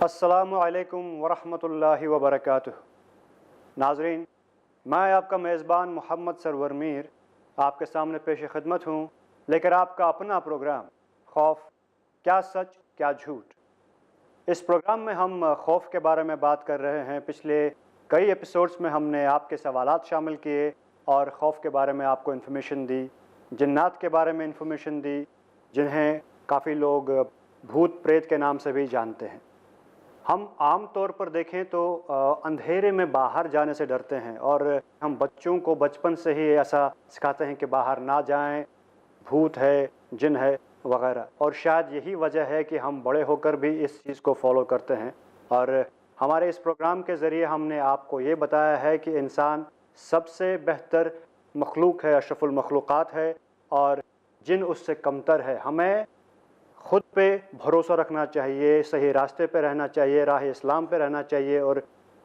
السلام علیکم ورحمۃ اللہ وبرکاتہ۔ ناظرین، میں آپ کا میزبان محمد سرور میر آپ کے سامنے پیش خدمت ہوں لے کر آپ کا اپنا پروگرام خوف، کیا سچ کیا جھوٹ۔ اس پروگرام میں ہم خوف کے بارے میں بات کر رہے ہیں۔ پچھلے کئی ایپیسوڈز میں ہم نے آپ کے سوالات شامل کیے اور خوف کے بارے میں آپ کو انفارمیشن دی، جنات کے بارے میں انفارمیشن دی، جنہیں کافی لوگ بھوت پریت کے نام سے بھی جانتے ہیں۔ ہم عام طور پر دیکھیں تو اندھیرے میں باہر جانے سے ڈرتے ہیں، اور ہم بچوں کو بچپن سے ہی ایسا سکھاتے ہیں کہ باہر نہ جائیں، بھوت ہے، جن ہے وغیرہ، اور شاید یہی وجہ ہے کہ ہم بڑے ہو کر بھی اس چیز کو فالو کرتے ہیں۔ اور ہمارے اس پروگرام کے ذریعے ہم نے آپ کو یہ بتایا ہے کہ انسان سب سے بہتر مخلوق ہے، اشرف المخلوقات ہے، اور جن اس سے کمتر ہے۔ ہمیں خود پہ بھروسہ رکھنا چاہیے، صحیح راستے پہ رہنا چاہیے، راہ اسلام پہ رہنا چاہیے، اور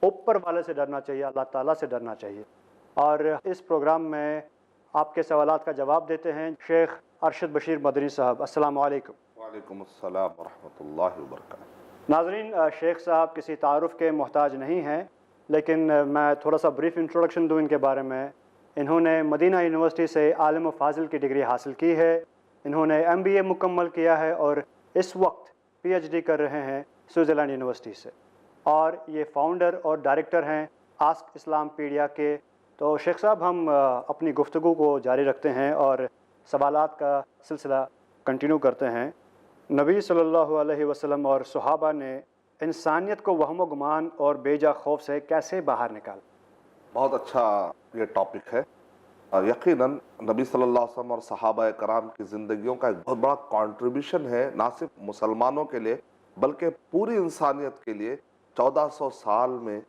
اوپر والے سے ڈرنا چاہیے، اللہ تعالیٰ سے ڈرنا چاہیے۔ اور اس پروگرام میں آپ کے سوالات کا جواب دیتے ہیں شیخ ارشد بشیر مدنی صاحب۔ السلام علیکم۔ وعلیکم السلام ورحمۃ اللہ وبرکاتہ۔ ناظرین، شیخ صاحب کسی تعارف کے محتاج نہیں ہیں، لیکن میں تھوڑا سا بریف انٹروڈکشن دوں ان کے بارے میں۔ انہوں نے مدینہ یونیورسٹی سے عالم و فاضل کی ڈگری حاصل کی ہے، انہوں نے MBA مکمل کیا ہے، اور اس وقت PhD کر رہے ہیں سوئٹزرلینڈ یونیورسٹی سے، اور یہ فاؤنڈر اور ڈائریکٹر ہیں آسک اسلام پیڈیا کے۔ تو شیخ صاحب، ہم اپنی گفتگو کو جاری رکھتے ہیں اور سوالات کا سلسلہ کنٹینیو کرتے ہیں۔ نبی صلی اللہ علیہ وسلم اور صحابہ نے انسانیت کو وہم و گمان اور بیجا خوف سے کیسے باہر نکالا؟ بہت اچھا یہ ٹاپک ہے۔ یقیناً نبی صلی اللہ علیہ وسلم اور صحابہ کرام کی زندگیوں کا ایک بہت بڑا کنٹریبیوشن ہے، نہ صرف مسلمانوں کے لیے بلکہ پوری انسانیت کے لیے۔ 1400 سال میں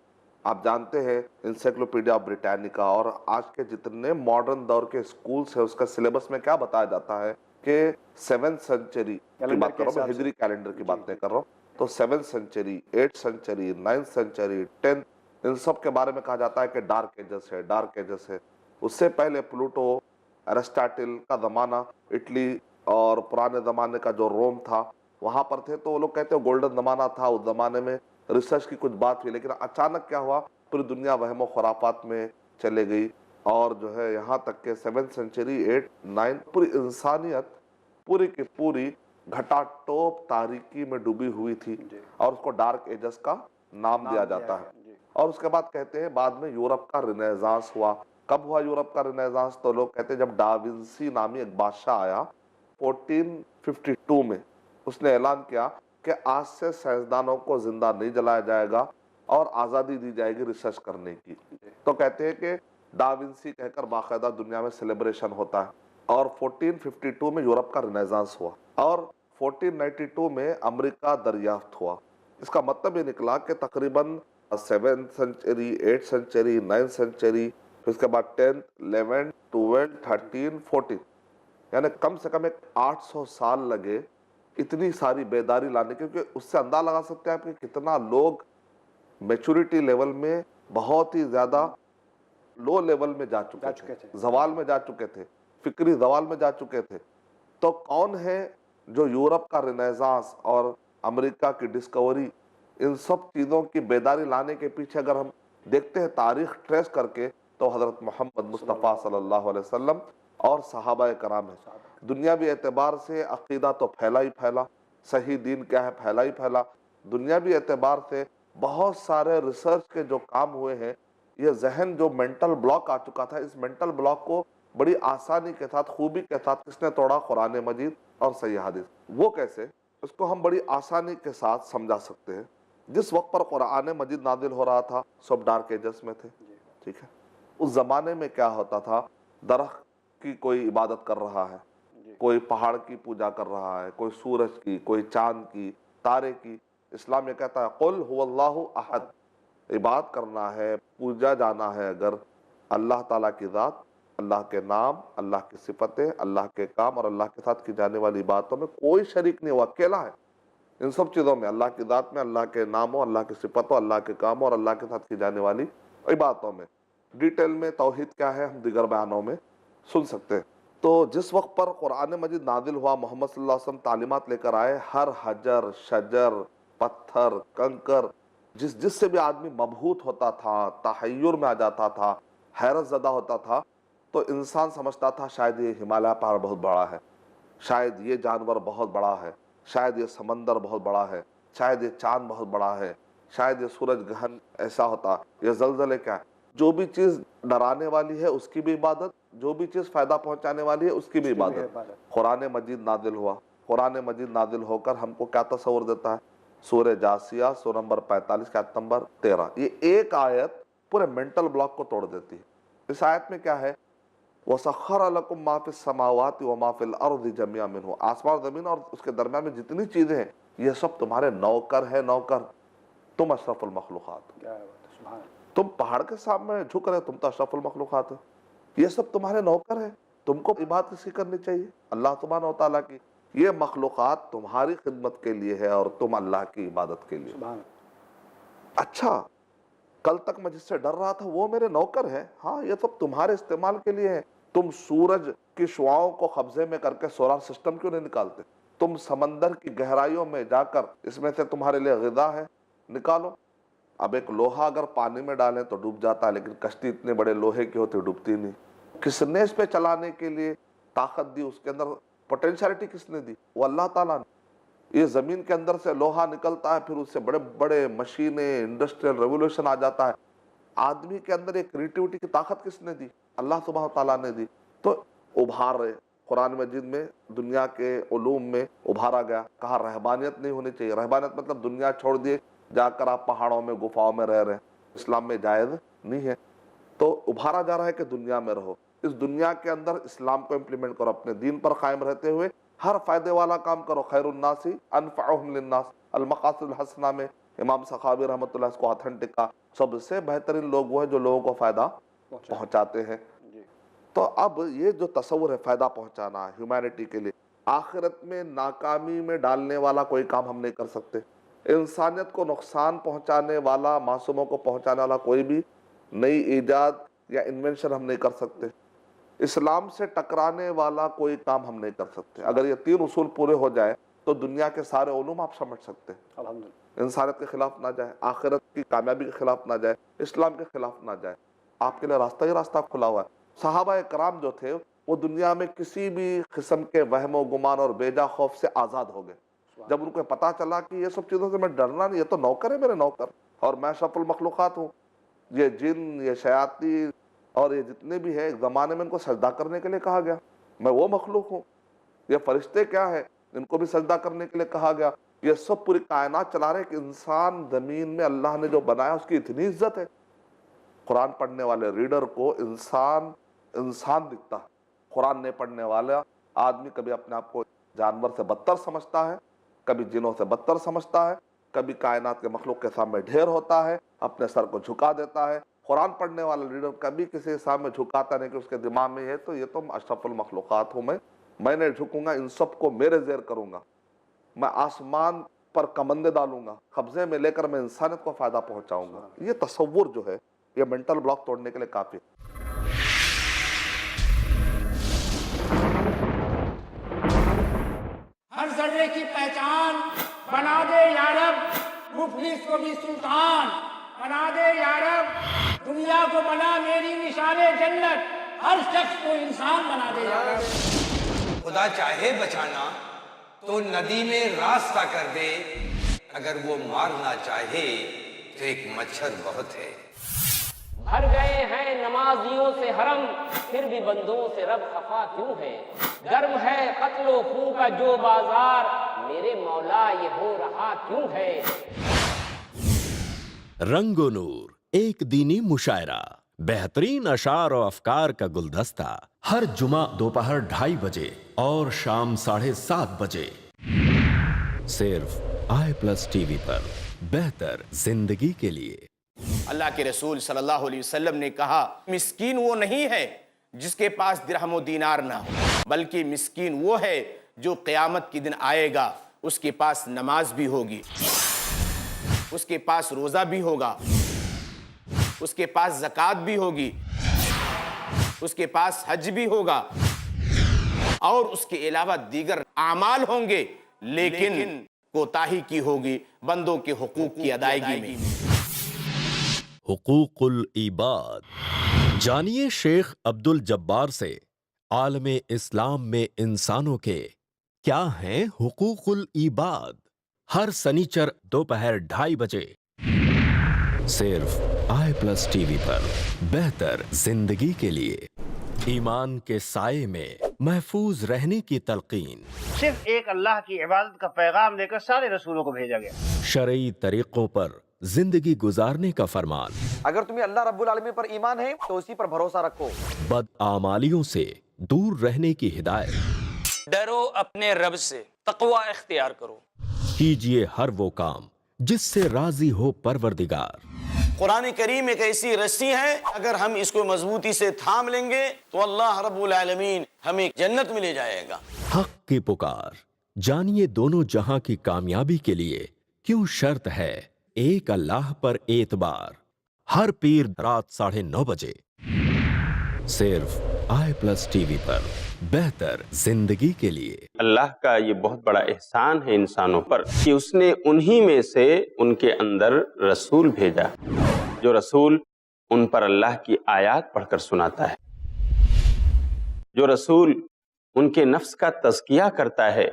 آپ جانتے ہیں انسائکلوپیڈیا بریٹینیکا اور آج کے جتنے ماڈرن دور کے اسکولس ہیں، اس کا سلیبس میں کیا بتایا جاتا ہے کہ 7th سینچری کی بات کر رہا ہوں، میں ہجری کیلنڈر کی بات نہیں کر رہا ہوں، تو 7th century, 8th century, 9th century, 10th، ان سب کے بارے میں کہا جاتا ہے کہ ڈارک ایجز ہے، ڈارک ایجز ہے۔ اس سے پہلے پلوٹو، ایرسٹاٹل کا زمانہ، اٹلی اور پرانے زمانے کا جو روم تھا وہاں پر تھے، تو وہ لوگ کہتے ہیں گولڈن زمانہ تھا۔ اس زمانے میں ریسرچ کی کچھ بات ہوئی، لیکن اچانک کیا ہوا، پوری دنیا وہم و خرافات میں چلے گئی، اور جو ہے یہاں تک کہ 7th سینچری، 8th، 9th، پوری انسانیت پوری کی پوری گھٹا ٹوپ تاریکی میں ڈوبی ہوئی تھی، اور اس کو ڈارک ایجز کا نام دیا جاتا ہے۔ اور اس کے بعد کہتے ہیں بعد میں یورپ کا رینیزانس ہوا۔ کب ہوا یورپ کا رینیزانس؟ تو لوگ کہتے ہیں جب ڈاونسی نامی ایک بادشاہ آیا 1452 میں، اس نے اعلان کیا کہ آج سے سائنسدانوں کو زندہ نہیں جلایا جائے گا اور آزادی دی جائے گی ریسرچ کرنے کی۔ تو کہتے ہیں کہ ڈاونسی کہہ کر باقاعدہ دنیا میں سیلیبریشن ہوتا ہے، اور 1452 میں یورپ کا رینیزانس ہوا، اور 1492 میں امریکہ دریافت ہوا۔ اس کا مطلب یہ نکلا کہ تقریباً 7th century, 8th century, 9th century, پھر اس کے بعد 10th، 11th، 12th، 13th، 14th، یعنی کم سے کم ایک 800 سال لگے اتنی ساری بیداری لانے کی۔ کیونکہ اس سے اندازہ لگا سکتے ہیں آپ کہ کتنا لوگ میچورٹی لیول میں بہت ہی زیادہ لو لیول میں جا چکے تھے، زوال میں جا چکے تھے، فکری زوال میں جا چکے تھے۔ تو کون ہے جو یورپ کا رینیزانس اور امریکہ کی ڈسکوری، ان سب چیزوں کی بیداری لانے کے پیچھے اگر ہم دیکھتے ہیں تاریخ ٹریس کر کے، تو حضرت محمد مصطفیٰ صلی اللہ علیہ وسلم اور صحابہ کرام ہیں۔ دنیاوی اعتبار سے عقیدہ تو پھیلا ہی پھیلا، صحیح دین کیا ہے پھیلا ہی پھیلا۔ دنیاوی اعتبار سے بہت سارے ریسرچ کے جو کام ہوئے ہیں، یہ ذہن جو مینٹل بلاک آ چکا تھا، اس مینٹل بلاک کو بڑی آسانی کے ساتھ، خوبی کے ساتھ کس نے توڑا؟ قرآن مجید اور صحیح حدیث۔ وہ کیسے؟ اس کو ہم بڑی آسانی کے ساتھ سمجھا سکتے ہیں۔ جس وقت پر قرآن مجید نازل ہو رہا تھا سب ڈارک ایجز میں تھے، ٹھیک ہے؟ اس زمانے میں کیا ہوتا تھا؟ درخت کی کوئی عبادت کر رہا ہے، کوئی پہاڑ کی پوجا کر رہا ہے، کوئی سورج کی، کوئی چاند کی، تارے کی۔ اسلام یہ کہتا ہے قل هو اللہ احد، عبادت کرنا ہے، پوجا جانا ہے اگر اللہ تعالیٰ کی ذات، اللہ کے نام، اللہ کی صفتیں، اللہ کے کام اور اللہ کے ساتھ کی جانے والی باتوں میں کوئی شریک نہیں، وہ اکیلا ہے۔ ان سب چیزوں میں، اللہ کی ذات میں، اللہ کے ناموں، اللہ کی صفتوں، اللہ کے کاموں اور اللہ کے ساتھ کی جانے والی عبادتوں میں۔ ڈیٹیل میں توحید کیا ہے ہم دیگر بیانوں میں سن سکتے ہیں۔ تو جس وقت پر قرآن مجید نازل ہوا، محمد صلی اللہ علیہ وسلم تعلیمات لے کر آئے، ہر حجر، شجر، पत्थर कंकर जिस से भी आदमी मबहूत होता था, तहय्युर में आ जाता था, हैरत ज़दा होता था, तो इंसान समझता था शायद ये हिमालय पहाड़ बहुत बड़ा है, शायद ये जानवर बहुत बड़ा है, शायद ये समंदर बहुत बड़ा है, शायद ये चांद बहुत बड़ा है, शायद ये सूरज ग्रहण ऐसा होता, ये ज़लज़ले क्या है। जो भी चीज़ डराने वाली है उसकी भी इबादत, जो भी चीज़ फ़ायदा पहुंचाने वाली है उसकी भी इबादत। कुरान मजीद नादिल हुआ, कुरान मजीद नादिल होकर हमको क्या तस्वर देता है? सूरह जासिया सूरह नंबर 45 आयत नंबर 13, ये एक आयत पूरे मेंटल ब्लॉक को तोड़ देती है। इस आयत में क्या है? वसख्खर लकुम मा फिस समावाति व मा फिल अर्दि जमीअ मिन्हु, आसमान और ज़मीन और उसके दरमियान में जितनी चीज़ें हैं ये सब तुम्हारे नौकर है, नौकर। तुम अशरफुल मखलूक़ात, तुम पहाड़ के सामने झुक रहे, तुम तो अशरफुल मखलूक़ात हो, ये सब तुम्हारे नौकर है, तुमको इबादत किसकी करनी चाहिए? अल्लाह सुब्हानहू व तआला की। ये मखलूक़ात तुम्हारी खिदमत के लिए है और तुम अल्लाह की इबादत के लिए। अच्छा, कल तक मैं जिससे डर रहा था वो मेरे नौकर है, हाँ ये सब तुम्हारे इस्तेमाल के लिए है। तुम सूरज की शुआओं को कब्जे में करके सोलर सिस्टम क्यों नहीं निकालते? तुम समंदर की गहराइयों में जाकर इसमें से तुम्हारे लिए ग़िज़ा है, निकालो। अब एक लोहा अगर पानी में डालें तो डूब जाता है, लेकिन कश्ती इतने बड़े लोहे की होती डूबती नहीं। किसने इस पे चलाने के लिए ताकत दी, उसके अंदर पोटेंशियलिटी किसने दी? वो अल्लाह ताला ने। ये ज़मीन के अंदर से लोहा निकलता है, फिर उससे बड़े बड़े मशीनें, इंडस्ट्रियल रेवोल्यूशन आ जाता है। आदमी के अंदर एक क्रिएटिविटी की ताकत किसने दी? अल्लाह सुब्हानहू व तआला ने दी। तो उभार रहे, कुरान मजीद में दुनिया के उलूम में उभारा गया, कहा रहबानियत नहीं होनी चाहिए। रहबानियत मतलब दुनिया छोड़ दिए जाकर आप पहाड़ों में गुफाओं में रह रहे हैं, इस्लाम में जायज़ नहीं है। तो उभारा जा रहा है कि दुनिया में रहो, इस दुनिया के अंदर इस्लाम को इम्प्लीमेंट करो, अपने दीन पर कायम रहते हुए हर फायदे वाला काम करो। खैरुन्नासी अनफ़अहुम लिन्नास, अल-मक़ासिदुल हसना में इमाम सखावी रहमतुल्लाह इसको ऑथेंटिक का, सबसे बेहतरीन लोग वो है जो लोगों को फ़ायदा पहुँचाते हैं। तो अब ये जो तस्वुर है फ़ायदा पहुँचाना ह्यूमैनिटी के लिए, आखिरत में नाकामी में डालने वाला कोई काम हम नहीं कर सकते। इंसानियत को नुकसान पहुँचाने वाला, मासूमों को पहुँचाने वाला कोई भी नई ईजाद या इन्वेंशन हम नहीं कर सकते। इस्लाम से टकराने वाला कोई काम हम नहीं कर सकते। अगर ये तीन उसूल पूरे हो जाए तो दुनिया के सारे उलूम आप समझ सकते हैं। अल्हम्दुलिल्लाह, इंसानियत के खिलाफ ना जाए, आखिरत की कामयाबी के खिलाफ ना जाए, इस्लाम के खिलाफ ना जाए, आपके लिए रास्ता ही रास्ता खुला हुआ है। सहाबा कराम जो थे वो दुनिया में किसी भी किस्म के वहम गुमान और बेजा खौफ से आज़ाद हो गए। जब उनको पता चला कि ये सब चीज़ों से मैं डरना नहीं, ये तो नौकर है मेरे नौकर, और मैं अशरफुल मखलूक़ात हूँ। ये जिन, ये शयातीन और ये जितने भी है, एक ज़माने में इनको सजदा करने के लिए कहा गया, मैं वो मखलूक हूँ। ये फरिश्ते क्या है, इनको भी सजदा करने के लिए कहा गया। ये सब पूरी कायनात चला रहे कि इंसान ज़मीन में अल्लाह ने जो बनाया उसकी इतनी इज्जत है। कुरान पढ़ने वाले रीडर को इंसान इंसान दिखता है। कुरान नहीं पढ़ने वाला आदमी कभी अपने आप को जानवर से बदतर समझता है, कभी जिनों से बदतर समझता है, कभी कायनात के मखलूक के सामने ढेर होता है, अपने सर को झुका देता है। कुरान पढ़ने वाला लीडर कभी किसी के सामने झुकाता नहीं कि उसके दिमाग में है तो ये तो अशरफुल मखलूक़ात हूँ, मैं नहीं झुकूंगा, इन सब को मेरे ज़ेर करूंगा, मैं आसमान पर कमंदे डालूंगा, कब्जे में लेकर मैं इंसानियत को फ़ायदा पहुंचाऊंगा। ये तसव्वुर जो है ये मेंटल ब्लॉक तोड़ने के लिए काफ़ी है। हर जर्रे की पहचान बना दे यारब, मुफलिस को भी सुल्तान बना दे यारब, दुनिया को बना मेरी निशाने जन्नत, हर शख्स को इंसान बना दे यारब। खुदा चाहे बचाना तो नदी में रास्ता कर दे, अगर वो मारना चाहे तो एक मच्छर बहुत है। भर गए हैं नमाजियों से हरम, फिर भी बंदों से रब खफा क्यों है? गर्म है कत्लो खून का जो बाजार, मेरे मौला ये हो रहा क्यों है? रंगो नूर, एक दीनी मुशायरा, बेहतरीन अशार और अफकार का गुलदस्ता, हर जुमा दोपहर 2:30 बजे और शाम 7:30 बजे, सिर्फ i+ TV पर, बेहतर जिंदगी के लिए। अल्लाह के रसूल सल्लल्लाहु अलैहि वसल्लम ने कहा, मिस्कीन वो नहीं है जिसके पास दिरहम व दीनार ना हो, बल्कि मिस्कीन वो है जो क़यामत के दिन आएगा, उसके पास नमाज भी होगी, उसके पास रोज़ा भी होगा, उसके पास ज़कात भी होगी, उसके पास हज भी होगा और उसके अलावा दीगर आमाल होंगे, लेकिन कोताही की होगी बंदों के हुकूक की अदायगी में। हुकूकुल इबाद। जानिए शेख अब्दुल जब्बार से आलमे इस्लाम में इंसानों के क्या हैं हुकूकुल इबाद। हर सनीचर दोपहर 2:30 बजे सिर्फ i+ टीवी पर। बेहतर जिंदगी के लिए ईमान के साये में महफूज रहने की तलकीन, सिर्फ एक अल्लाह की इबादत का पैगाम देकर सारे रसूलों को भेजा गया। शरई तरीकों पर जिंदगी गुजारने का फरमान, अगर तुम्हें अल्लाह रब्बुल आलमीन पर ईमान है तो उसी पर भरोसा रखो। बदआमालियों से दूर रहने की हिदायत, डरो अपने रब से, तकवा इख्तियार करो। कीजिए हर वो काम जिससे राजी हो परवरदिगार। कुरान करीम एक ऐसी रस्सी है, अगर हम इसको मजबूती से थाम लेंगे तो अल्लाह रब्बुल आलमीन हमें जन्नत में ले जाएगा। हक की पुकार। जानिए दोनों जहां की कामयाबी के लिए क्यों शर्त है एक अल्लाह पर एतबार। हर पीर रात 9:30 बजे सिर्फ i+ टीवी पर। बेहतर जिंदगी के लिए। अल्लाह का ये बहुत बड़ा एहसान है इंसानों पर कि उसने उन्हीं में से उनके अंदर रसूल भेजा, जो रसूल उन पर अल्लाह की आयत पढ़कर सुनाता है, जो रसूल उनके नफ्स का तज़किया करता है,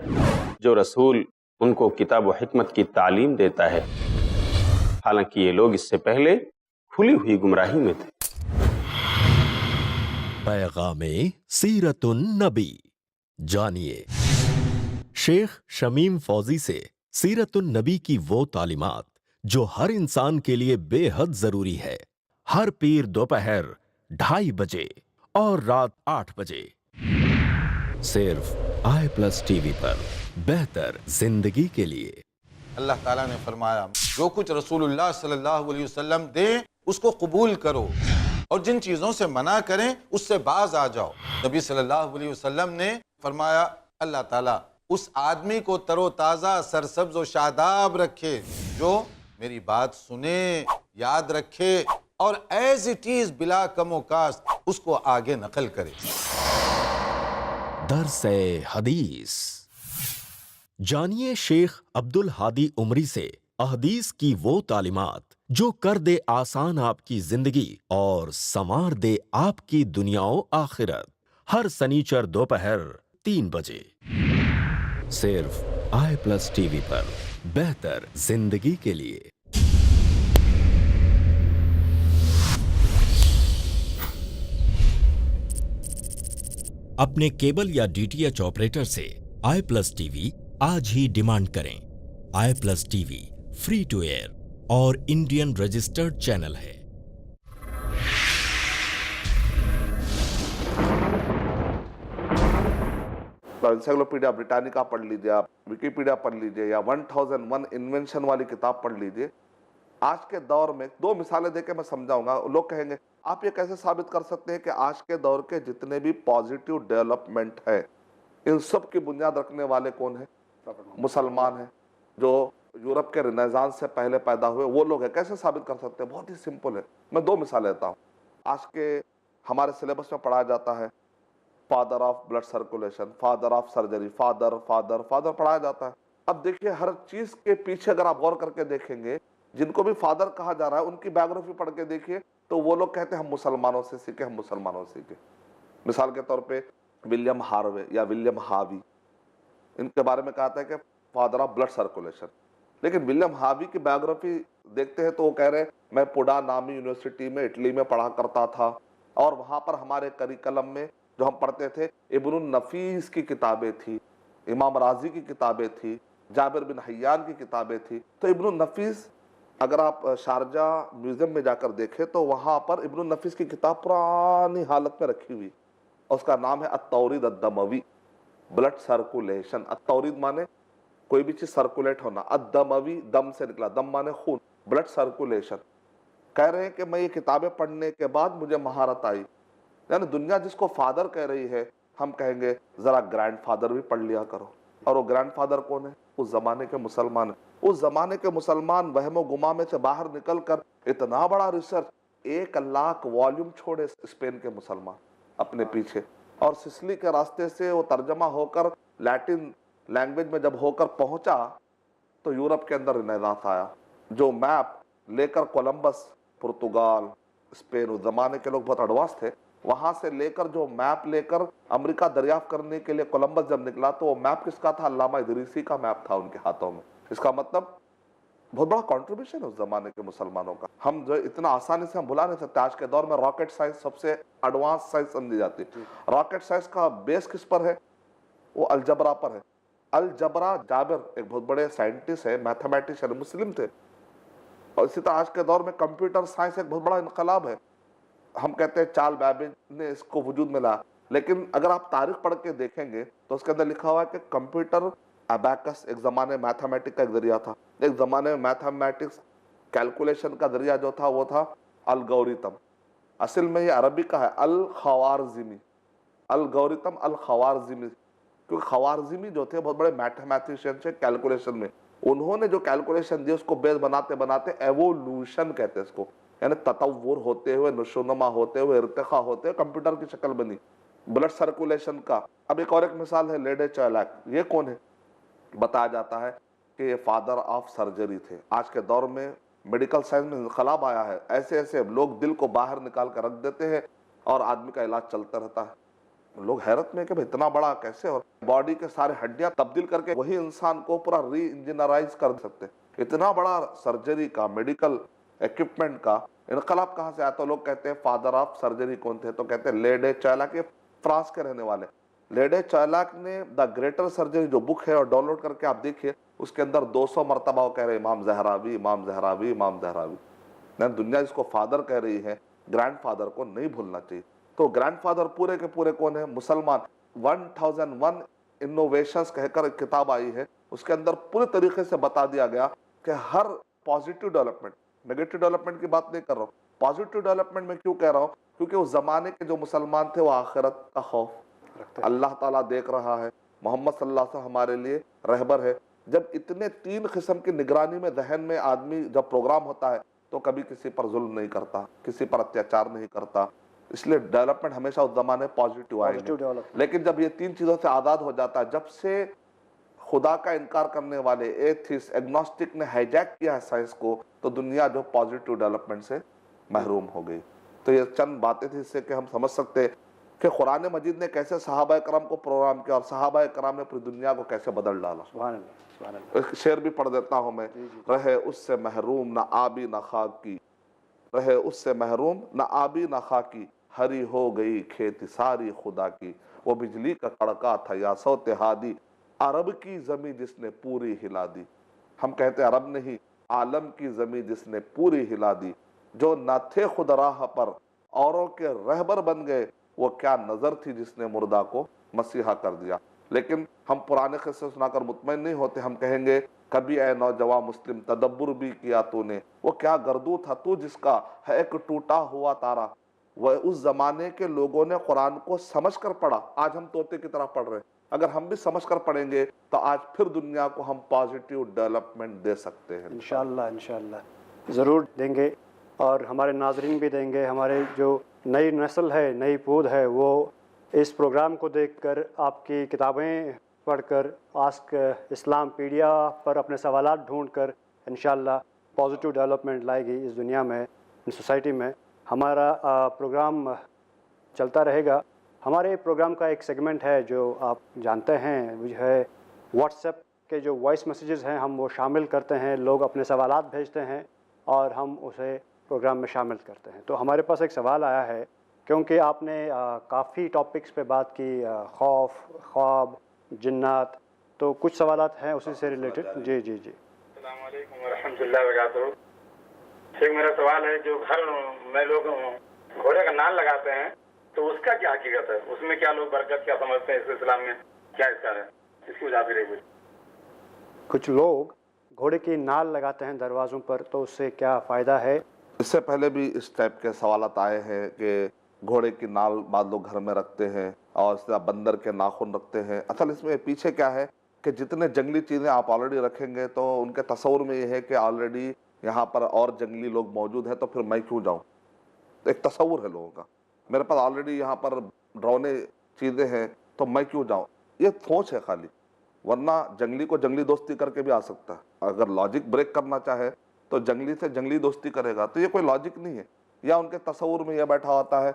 जो रसूल उनको किताब व हिकमत की तालीम देता है। हालांकि ये लोग इससे पहले खुली हुई गुमराही में थे। पैगामे सीरतुन नबी। जानिए शेख शमीम फौजी से सीरतुन नबी की वो तालीमात जो हर इंसान के लिए बेहद जरूरी है। हर पीर दोपहर 2:30 बजे और रात 8 बजे सिर्फ i+ टीवी पर। बेहतर जिंदगी के लिए। अल्लाह ताला ने फरमाया, जो कुछ रसूलुल्लाह सल्लल्लाहु अलैहि वसल्लम दे उसको कबूल करो और जिन चीज़ों से मना करें उससे बाज आ जाओ। नबी सल्लल्लाहु अलैहि वसल्लम ने फरमाया, अल्लाह ताला उस आदमी को तरोताज़ा, सरसब्ज और शादाब रखे जो मेरी बात सुने, याद रखे और एज इट इज बिला कमो कास्ट उसको आगे नकल करे। दरसे हदीस। जानिए शेख अब्दुल हादी उमरी से अहदीस की वो तालीमात जो कर दे आसान आपकी जिंदगी और संवार दे आपकी दुनियाओ आखिरत। हर सनीचर दोपहर 3 बजे सिर्फ i+ टीवी पर। बेहतर जिंदगी के लिए। अपने केबल या DTH ऑपरेटर से i+ टीवी आज ही डिमांड करें। i+ TV free to air और इंडियन रजिस्टर्ड चैनल है। एनसाइक्लोपीडिया ब्रिटानिका पढ़ लीजिए, आप विकिपीडिया पढ़ लीजिए या 1001 इन्वेंशन वाली किताब पढ़ लीजिए। आज के दौर में 2 मिसालें देके मैं समझाऊंगा। लोग कहेंगे आप ये कैसे साबित कर सकते हैं कि आज के दौर के जितने भी पॉजिटिव डेवलपमेंट है इन सब की बुनियाद रखने वाले कौन है? मुसलमान है, जो यूरोप के रिनेसांस से पहले पैदा हुए वो लोग हैं। कैसे साबित कर सकते हैं? बहुत ही सिंपल है। मैं 2 मिसालें देता हूँ। आज के हमारे सिलेबस में पढ़ाया जाता है father of blood circulation, father of surgery, father father father पढ़ाया जाता है। अब देखिए हर चीज के पीछे अगर आप गौर करके देखेंगे, जिनको भी फादर कहा जा रहा है उनकी बायोग्राफी पढ़ के देखिए तो वो लोग कहते हैं हम मुसलमानों से सीखे, हम मुसलमानों से सीखे। मिसाल के तौर पे विलियम हार्वे या विलियम हावी, इनके बारे में कहा था कि फादर ऑफ ब्लड सर्कुलेशन। लेकिन विलियम हावी की बायोग्राफी देखते हैं तो वो कह रहे हैं मैं पुडा नामी यूनिवर्सिटी में इटली में पढ़ा करता था और वहां पर हमारे करिकुलम में जो हम पढ़ते थे इब्नुन नफीस की किताबें थी, इमाम राजी की किताबें थी, जाबिर बिन हय्यान की किताबें थी। तो इब्नुन नफीस अगर आप शारजा म्यूजियम में जाकर देखें तो वहां पर इब्नुन नफीस की किताब पुरानी हालत में रखी हुई, उसका नाम है अत-तौरीद अद-दमवी, ब्लड सर्कुलेशन। अत-तौरीद माने कोई भी चीज सर्कुलेट होना, अद-दमवी दम से निकला, दम माने खून, ब्लड सर्कुलेशन। कह रहे हैं कि मैं ये किताबें पढ़ने के बाद मुझे महारत आई। यानी दुनिया जिसको फादर कह रही है हम कहेंगे जरा ग्रैंडफादर भी पढ़ लिया करो। और वो ग्रैंडफादर कौन है? उस जमाने के मुसलमान। उस जमाने के मुसलमान वहमो गुमा में से बाहर निकल कर इतना बड़ा रिसर्च, 1 लाख वॉल्यूम छोड़े स्पेन के मुसलमान अपने पीछे, और सिसिली के रास्ते से वो तर्जमा होकर लैटिन लैंग्वेज में जब होकर पहुंचा तो यूरोप के अंदर रिनेसांस आया। जो मैप लेकर कोलंबस पुर्तगाल स्पेन, उस जमाने के लोग बहुत एडवांस थे, वहां से लेकर जो मैप लेकर अमेरिका दरियाफ्त करने के लिए कोलंबस जब निकला तो वो मैप किसका था? अल्लामा इदरीसी का मैप था उनके हाथों में। इसका मतलब बहुत बड़ा कंट्रीब्यूशन है उस जमाने के मुसलमानों का। हम जो इतना आसानी से हम भुला नहीं सकते। आज के दौर में रॉकेट साइंस सबसे एडवांस साइंस समझी जाती है। रॉकेट साइंस का बेस किस पर है? वो अलजबरा पर है। अलजबरा जाबिर एक बहुत बड़े साइंटिस्ट है, मैथमेटिशियन, मुस्लिम थे। और इसी तरह आज के दौर में कंप्यूटर साइंस एक बहुत बड़ा इनकलाब है। हम कहते हैं चार्ल्स बैबेज ने इसको वजूद में लाया, लेकिन अगर आप तारीख पढ़ के देखेंगे तो उसके अंदर लिखा हुआ है कि कंप्यूटर अबैकस एक जमाने मैथमेटिक्स का एक जरिया था। एक जमाने में मैथमेटिक्स कैलकुलेशन का जरिया जो था वो था अलगोरिथम। असल में ये अरबी का है, अल खवारजिमी, अलगोरिथम अल खवारजिमी, क्योंकि खवारजिमी जो थे बहुत बड़े मैथमेटिशियन थे कैलकुलेशन में। उन्होंने जो कैलकुलेशन दी उसको बेस बनाते बनाते एवोल्यूशन कहते हैं इसको, यानी ततव्वुर होते हुए, नशोनुमा होते हुए, इर्तिखा होते हुए कंप्यूटर की शक्ल बनी। ब्लड सर्कुलेशन का अब एक और एक मिसाल है लेडे चैलाक। ये कौन है? बताया जाता है कि ये फादर ऑफ सर्जरी थे। आज के दौर में मेडिकल साइंस में इनकलाब आया है। ऐसे ऐसे लोग दिल को बाहर निकाल कर रख देते हैं और आदमी का इलाज चलता रहता है। लोग हैरत में कि भाई इतना बड़ा कैसे, और बॉडी के सारे हड्डियां तब्दील करके वही इंसान को पूरा री इंजीनियराइज कर सकते। इतना बड़ा सर्जरी का, मेडिकल इक्विपमेंट का इनकलाब कहाँ से आया? तो लोग कहते हैं फादर ऑफ सर्जरी कौन थे? तो कहते हैं लेडे चैलाक, के फ्रांस के रहने वाले लेडे चैलाक ने द ग्रेटर सर्जरी जो बुक है और डाउनलोड करके आप देखिए, उसके अंदर 200 मरतबा वो कह रहे हैं इमाम जहरावी, इमाम जहरावी, इमाम जहरावी। ना दुनिया इसको फादर कह रही है, ग्रैंडफादर को नहीं भूलना चाहिए। तो ग्रैंडफादर पूरे के पूरे कौन है? मुसलमान। 1001 इनोवेशंस कहकर एक किताब आई है, उसके अंदर पूरे तरीके से बता दिया गया कि हर पॉजिटिव डेवलपमेंट, नेगेटिव डेवलपमेंट की बात नहीं कर रहा हूँ, पॉजिटिव डेवलपमेंट में क्यों कह रहा हूँ? क्योंकि उस जमाने के जो मुसलमान थे वो आखिरत का खौफ, अल्लाह ताला देख रहा है, मोहम्मद सल्लल्लाहु अलैहि वसल्लम हमारे लिए रहबर है। जब इतने 3 किस्म की निगरानी में जहन में आदमी जब प्रोग्राम होता है तो कभी किसी पर जुल्म नहीं करता, किसी पर अत्याचार नहीं करता, इसलिए डेवलपमेंट हमेशा उस जमाने पॉजिटिव आएगी। लेकिन जब ये 3 चीजों से आजाद हो जाता है, जब से खुदा का इनकार करने वाले एथिस्ट, एग्नोस्टिक ने हाईजैक किया है साइंस को, तो दुनिया जो पॉजिटिव डेवलपमेंट से महरूम हो गई। तो ये चंद बातें थी इससे कि हम समझ सकते हैं कि कुरान मजीद ने कैसे सहाबा कराम को प्रोग्राम किया और सहाबा कराम ने पूरी दुनिया को कैसे बदल डाला। सुभान अल्लाह। एक शेर भी पढ़ देता हूँ मैं। रहे उससे महरूम न आबी न खाकी, रहे उससे महरूम न आबी न खाकी, हरी हो गई खेती सारी खुदा की। वो बिजली का कड़का था या सौते हादी, अरब की जमी जिसने पूरी हिला दी। हम कहते अरब नहीं, आलम की जमी जिसने पूरी हिला दी। जो न थे खुद राह पर औरों के रहबर बन गए, वो क्या नजर थी जिसने मुर्दा को मसीहा कर दिया। लेकिन हम पुराने किस्से सुनाकर मुतमईन नहीं होते। हम कहेंगे कभी ऐ नौजवान मुस्लिम तदब्बुर भी किया तूने, वो क्या गर्दू था तू जिसका है एक टूटा हुआ तारा। वह उस जमाने के लोगों ने कुरान को समझ कर पढ़ा, आज हम तोते की तरह पढ़ रहे हैं। अगर हम भी समझ कर पढ़ेंगे तो आज फिर दुनिया को हम पॉजिटिव डेवलपमेंट दे सकते हैं। इंशाअल्लाह इंशाअल्लाह ज़रूर देंगे, और हमारे नाजरीन भी देंगे। हमारे जो नई नस्ल है, नई पूद है, वो इस प्रोग्राम को देखकर, आपकी किताबें पढ़कर, आस्क इस्लाम पीडिया पर अपने सवालात ढूंढकर इंशाअल्लाह पॉजिटिव डेवलपमेंट लाएगी इस दुनिया में, इस सोसाइटी में। हमारा प्रोग्राम चलता रहेगा। हमारे प्रोग्राम का एक सेगमेंट है जो आप जानते हैं, वो है व्हाट्सएप के जो वॉइस मैसेजेस हैं, हम वो शामिल करते हैं। लोग अपने सवालात भेजते हैं और हम उसे प्रोग्राम में शामिल करते हैं। तो हमारे पास एक सवाल आया है, क्योंकि आपने काफ़ी टॉपिक्स पे बात की, खौफ, ख्वाब, जिन्नात, तो कुछ सवालात हैं उसी से रिलेटेड। जी जी जी। अस्सलाम वालेकुम व रहमतुल्लाहि व बरकातहू। शेख, मेरा सवाल है, जो घर में लोग घोड़े का नाल लगाते हैं तो उसका क्या हकीकत है? उसमें क्या लोग बरकत क्या समझते हैं? इस्लाम में क्या इसका है? इसकी वजह से कुछ लोग घोड़े की नाल लगाते हैं दरवाज़ों पर, तो उससे क्या फ़ायदा है? इससे पहले भी इस टाइप के सवालत आए हैं कि घोड़े की नाल बाद लोग घर में रखते हैं और इससे बंदर के नाखून रखते हैं। असल इसमें पीछे क्या है कि जितने जंगली चीज़ें आप ऑलरेडी रखेंगे तो उनके तस्वुर में ये है कि ऑलरेडी यहाँ पर और जंगली लोग मौजूद हैं, तो फिर मैं क्यों जाऊँ। तो एक तस्वुर है लोगों का, मेरे पास ऑलरेडी यहाँ पर डरावने चीज़ें हैं तो मैं क्यों जाऊँ, ये सोच है खाली। ورنہ جنگلی کو جنگلی دوستی کر کے بھی آ سکتا ہے. اگر لاجک بریک کرنا چاہے تو جنگلی سے جنگلی دوستی کرے گا. تو یہ کوئی لاجک نہیں ہے. یا ان کے تصور میں یہ بیٹھا ہوتا ہے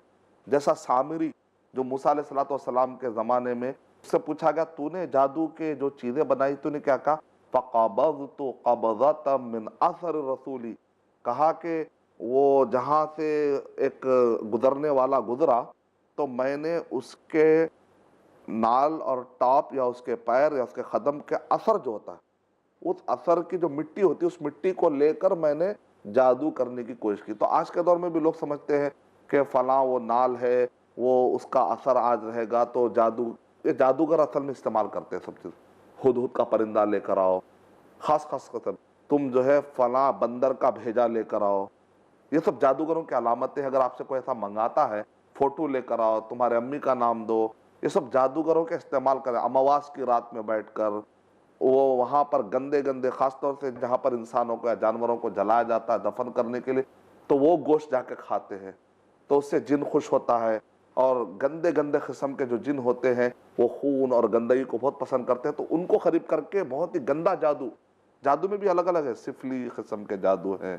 جیسا سامری جو موسیٰ علیہ الصلوۃ والسلام کے زمانے میں اس سے پوچھا گیا تو نے جادو کے جو چیزیں بنائی تو نے کیا کہا؟ فَقَبَضْتُ قَبْضَةً مِّنْ أَثَرِ الرَّسُولِ. کہا کہ وہ جہاں سے ایک گزرنے والا گزرا تو میں نے اس کے نال اور ٹاپ یا اس کے پیر یا اس کے قدم کے اثر جو ہوتا ہے اس اثر کی جو مٹی ہوتی ہے اس مٹی کو لے کر میں نے جادو کرنے کی کوشش کی. تو آج کے دور میں بھی لوگ سمجھتے ہیں کہ فلاں وہ نال ہے وہ اس کا اثر آج رہے گا تو جادو. یہ جادوگر اصل میں استعمال کرتے ہیں سب چیز. ہدہد کا پرندہ لے کر آؤ, خاص قسم تم جو ہے فلاں بندر کا بھیجا لے کر آؤ, یہ سب جادوگروں کی علامتیں. اگر آپ سے کوئی ایسا منگاتا ہے فوٹو لے کر آؤ, تمہارے امی کا نام دو, یہ سب جادوگروں کے استعمال کریں. امواس کی رات میں بیٹھ کر وہ وہاں پر گندے گندے, خاص طور سے جہاں پر انسانوں کو یا جانوروں کو جلایا جاتا ہے دفن کرنے کے لیے, تو وہ گوشت جا کے کھاتے ہیں تو اس سے جن خوش ہوتا ہے. اور گندے گندے قسم کے جو جن ہوتے ہیں وہ خون اور گندگی کو بہت پسند کرتے ہیں, تو ان کو قریب کر کے بہت ہی گندا جادو میں بھی الگ الگ ہے. سفلی قسم کے جادو ہیں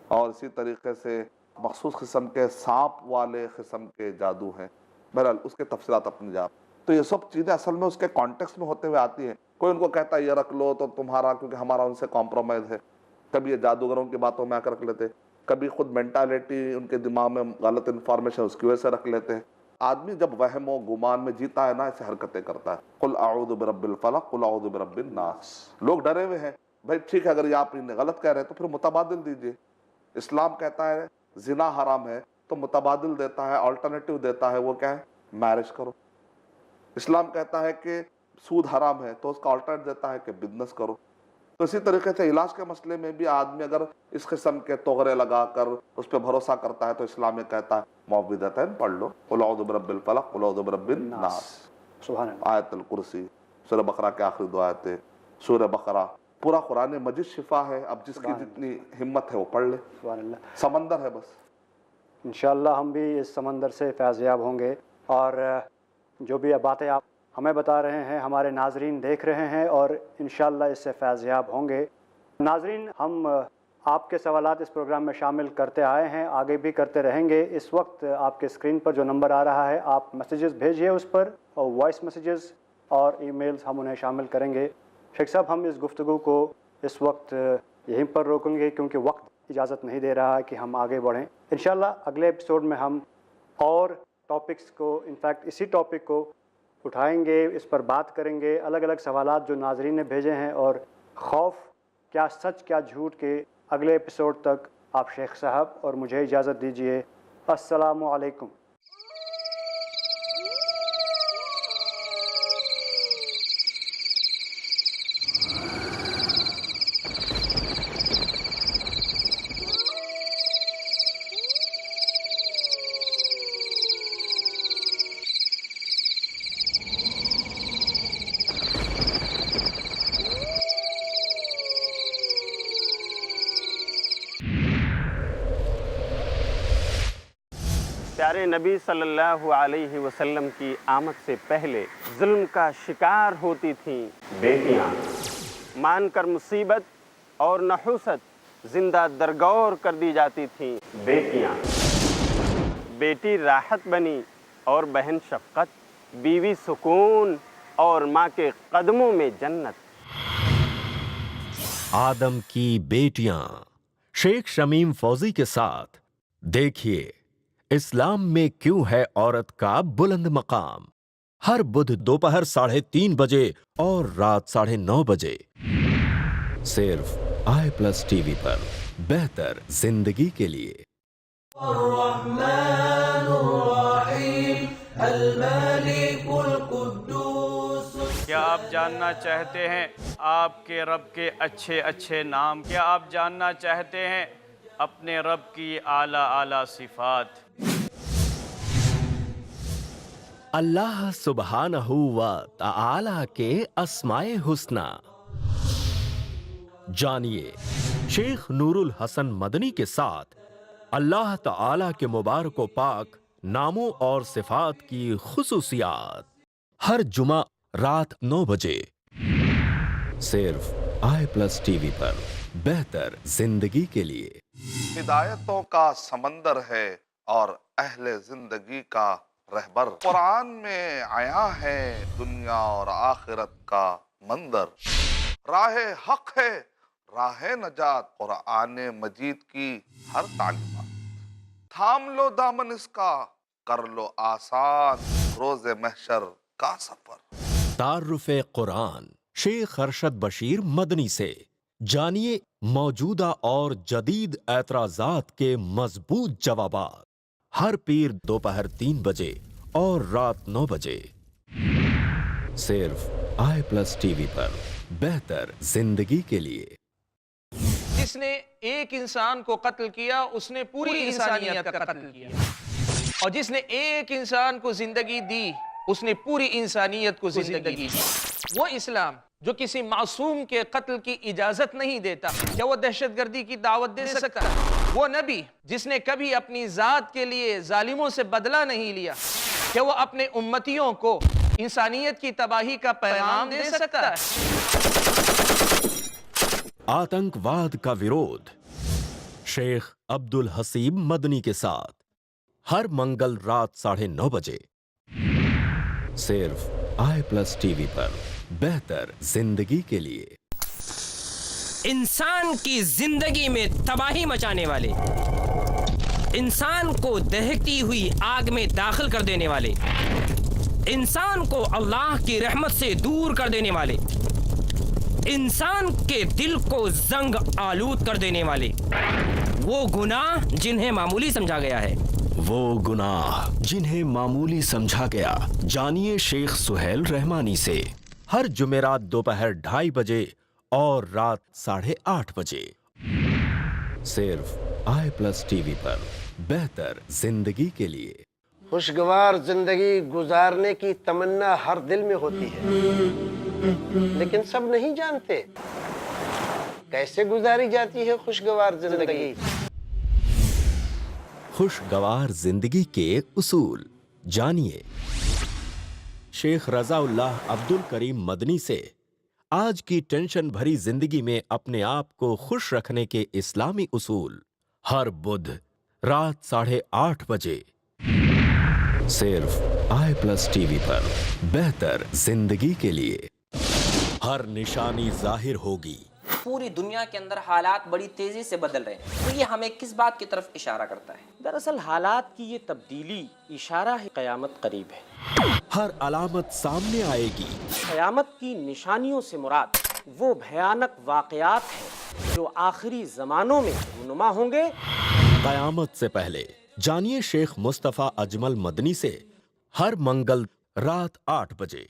اور اسی طریقے سے مخصوص قسم کے سانپ والے قسم کے جادو ہیں. بہرحال اس کے تفصیلات اپنی جا. تو یہ سب چیزیں اصل میں اس کے کانٹیکس میں ہوتے ہوئے آتی ہیں. کوئی ان کو کہتا ہے یہ رکھ لو تو تمہارا, کیونکہ ہمارا ان سے کمپرومائز ہے. کبھی یہ جادوگروں کی باتوں میں آ کر رکھ لیتے, کبھی خود مینٹالٹی ان کے دماغ میں غلط انفارمیشن اس کی وجہ سے رکھ لیتے ہیں. آدمی جب وہم و گمان میں جیتا ہے نا ایسے حرکتیں کرتا ہے. قل اعوذ برب الفلق قل اعوذ برب الناس. لوگ ڈرے ہوئے ہیں بھائی ٹھیک ہے, اگر یہ آپ غلط کہہ رہے ہیں تو پھر متبادل دیجئے. اسلام کہتا ہے زنا حرام ہے تو متبادل دیتا ہے, آلٹرنیٹو دیتا ہے, وہ کیا ہے میرج کرو. اسلام کہتا ہے کہ سود حرام ہے تو اس کا آلٹرنیٹ دیتا ہے کہ بزنس کرو. تو اسی طریقے سے علاج کے مسئلے میں بھی آدمی اگر اس قسم کے توغرے لگا کر اس پہ بھروسہ کرتا ہے تو اسلام میں کہتا ہے معوذتین پڑھ لو, قل اعوذ برب الفلق قل اعوذ برب الناس, سبحان اللہ, آیت الکرسی, سورہ بقرہ کے آخری دو آیتیں, سورہ بقرہ. پورا قرآن مجید شفا ہے. اب جس کی جتنی ہمت ہے وہ پڑھ لے. سبحان اللہ. سمندر ہے بس. انشاءاللہ ہم بھی اس سمندر سے فیض یاب ہوں گے. اور جو بھی باتیں آپ ہمیں بتا رہے ہیں ہمارے ناظرین دیکھ رہے ہیں اور انشاءاللہ اس سے فیض یاب ہوں گے. ناظرین, ہم آپ کے سوالات اس پروگرام میں شامل کرتے آئے ہیں, آگے بھی کرتے رہیں گے. اس وقت آپ کے اسکرین پر جو نمبر آ رہا ہے آپ میسیجز بھیجیے اس پر, اور وائس میسیجز اور ای میلز ہم انہیں شامل کریں گے. شیخ صاحب, ہم اس گفتگو کو اس وقت یہیں پر روکیں گے کیونکہ وقت اجازت نہیں دے رہا ہے کہ ہم آگے بڑھیں. انشاءاللہ اگلے ایپیسوڈ میں ہم اور ٹاپکس کو, انفیکٹ اسی ٹاپک کو اٹھائیں گے, اس پر بات کریں گے. الگ الگ سوالات جو ناظرین نے بھیجے ہیں اور خوف کیا سچ کیا جھوٹ کے. اگلے ایپیسوڈ تک آپ شیخ صاحب اور مجھے اجازت دیجیے. السلام علیکم. پیارے نبی صلی اللہ علیہ وسلم کی آمد سے پہلے ظلم کا شکار ہوتی تھیں بیٹیاں. مان کر مصیبت اور نحوست زندہ درگور کر دی جاتی تھیں بیٹیاں. بیٹی راحت بنی اور بہن شفقت, بیوی سکون اور ماں کے قدموں میں جنت. آدم کی بیٹیاں شیخ شمیم فوزی کے ساتھ دیکھیے اسلام میں کیوں ہے عورت کا بلند مقام. ہر بدھ دوپہر 3:30 بجے اور رات 9:30 بجے صرف i+ ٹی وی پر. بہتر زندگی کے لیے. الرحمن الرحیم الملک القدوس. کیا آپ جاننا چاہتے ہیں آپ کے رب کے اچھے اچھے نام؟ کیا آپ جاننا چاہتے ہیں اپنے رب کی اعلیٰ اعلیٰ صفات؟ اللہ سبحانہ و تعالی کے اسماء حسنی جانیے شیخ نور الحسن مدنی کے ساتھ اللہ تعالی کے مبارک و پاک ناموں اور صفات کی خصوصیات. ہر جمعہ رات 9 بجے. सिर्फ i+ TV पर बेहतर जिंदगी के लिए। हिदायतों का समंदर है और अहले जिंदगी का रहबर। कुरान में आया है दुनिया और आखिरत का मंदर। राह हक है, राह नजात, कुरान मजीद की हर तालीमात। थाम लो दामन इसका, कर लो आसान रोज़े महशर का सफर। तारुफ़े कुरान शेख अरशद बशीर मदनी से जानिए मौजूदा और जदीद एतराज़ात के मजबूत जवाबात। हर पीर दोपहर 3 बजे और रात 9 बजे सिर्फ i+ TV पर बेहतर जिंदगी के लिए। जिसने एक इंसान को कत्ल किया उसने पूरी इंसानियत का कत्ल किया, और जिसने एक इंसान को जिंदगी दी उसने पूरी इंसानियत को जिंदगी दी। वो इस्लाम जो किसी मासूम के कत्ल की इजाजत नहीं देता, क्या वो दहशतगर्दी की दावत दे सकता है? वो नबी जिसने कभी अपनी जात के लिए जालिमों से बदला नहीं लिया, क्या वो अपने उम्मतियों को इंसानियत की तबाही का पैगाम दे सकता है? आतंकवाद का विरोध शेख अब्दुल हसीब मदनी के साथ हर मंगल रात 9:30 बजे सिर्फ i+ TV पर बेहतर जिंदगी के लिए। इंसान की जिंदगी में तबाही मचाने वाले, इंसान को दहकती हुई आग में दाखिल कर देने वाले, इंसान को अल्लाह की रहमत से दूर कर देने वाले, इंसान के दिल को जंग आलूद कर देने वाले वो गुनाह जिन्हें मामूली समझा गया है, वो गुनाह जिन्हें मामूली समझा गया। जानिए शेख सुहेल रहमानी से हर जुमेरात दोपहर 2:30 बजे और रात 8:30 बजे सिर्फ i+ TV पर बेहतर जिंदगी के लिए। खुशगवार जिंदगी गुजारने की तमन्ना हर दिल में होती है, लेकिन सब नहीं जानते कैसे गुजारी जाती है खुशगवार जिंदगी। खुशगवार जिंदगी के उसूल जानिए शेख रज़ाउल्लाह अब्दुल करीम मदनी से आज की टेंशन भरी जिंदगी में अपने आप को खुश रखने के इस्लामी उसूल हर बुध रात 8:30 बजे सिर्फ i+ TV पर बेहतर जिंदगी के लिए। हर निशानी जाहिर होगी। पूरी दुनिया के अंदर हालात बड़ी तेजी से बदल रहे हैं, तो ये हमें किस बात की तरफ इशारा करता है? दरअसल हालात की ये तब्दीली इशारा है क़यामत करीब है। हर अलामत सामने आएगी। क़यामत की निशानियों से मुराद वो भयानक वाक़यात हैं जो आखिरी ज़मानों में रूनुमा होंगे। क़यामत से पहले जानिए शेख मुस्तफ़ा अजमल मदनी से हर मंगल रात 8 बजे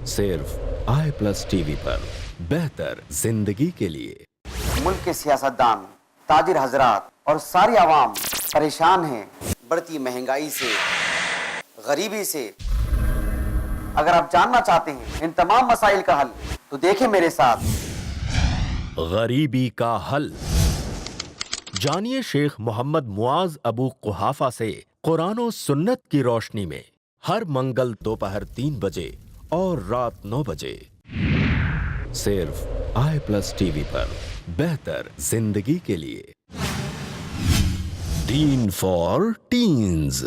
सिर्फ i+ TV पर बेहतर जिंदगी के लिए। मुल्क के सियासतदान, ताजिर हजरात और सारी आवाम परेशान हैं बढ़ती महंगाई से, गरीबी से। अगर आप जानना चाहते हैं इन तमाम मसाइल का हल तो देखें मेरे साथ गरीबी का हल। जानिए शेख मोहम्मद मुआज अबू कुहाफा से कुरान और सुन्नत की रोशनी में हर मंगल दोपहर 3 बजे और रात 9 बजे सिर्फ i+ TV पर बेहतर जिंदगी के लिए। दीन फॉर टीन्स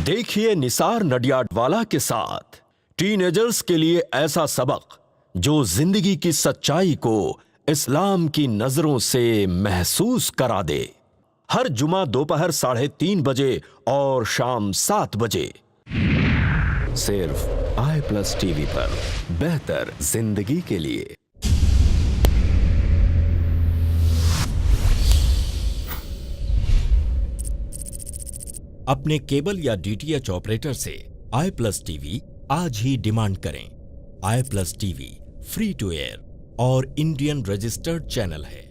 देखिए निसार नडियाडवाला के साथ टीनेजर्स के लिए ऐसा सबक जो जिंदगी की सच्चाई को इस्लाम की नजरों से महसूस करा दे। हर जुमा दोपहर 3:30 बजे और शाम 7 बजे सिर्फ i+ TV पर बेहतर जिंदगी के लिए। अपने केबल या DTH ऑपरेटर से i+ TV आज ही डिमांड करें। i+ TV free to air और इंडियन रजिस्टर्ड चैनल है।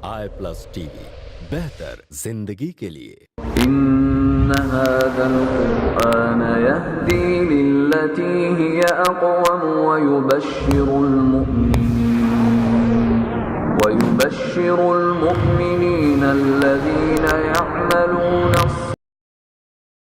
i+ TV बेहतर जिंदगी के लिए। इन्न हादल कुरआन यहदी लिल्लती हिय अक़वम व युबश्शिरुल मुमिनीन الذين يعملون